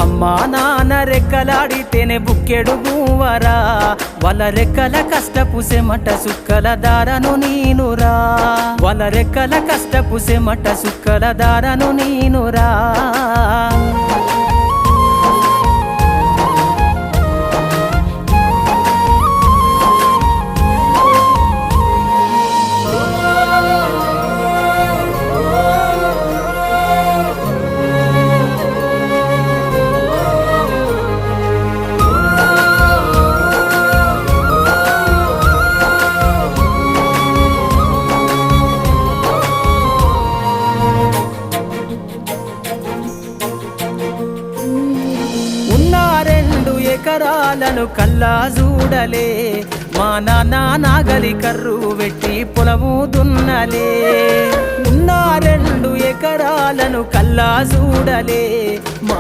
అమ్మా నాన్న రెక్కలాడితేనే బుక్కెడు గువ్వరా, వాళ్ళ రెక్కల కష్టపు సెమట సుక్కల దారను నీనురా, వాళ్ళ రెక్కల కష్టపు సెమట సుక్కల దారను నీనురా. ఎకరాలను కల్లా చూడలే, మా నాన్న నాగలి కర్రు వెట్టి పొలము దున్నలే. ఉన్న 2 ఎకరాలను కల్లా చూడలే, మా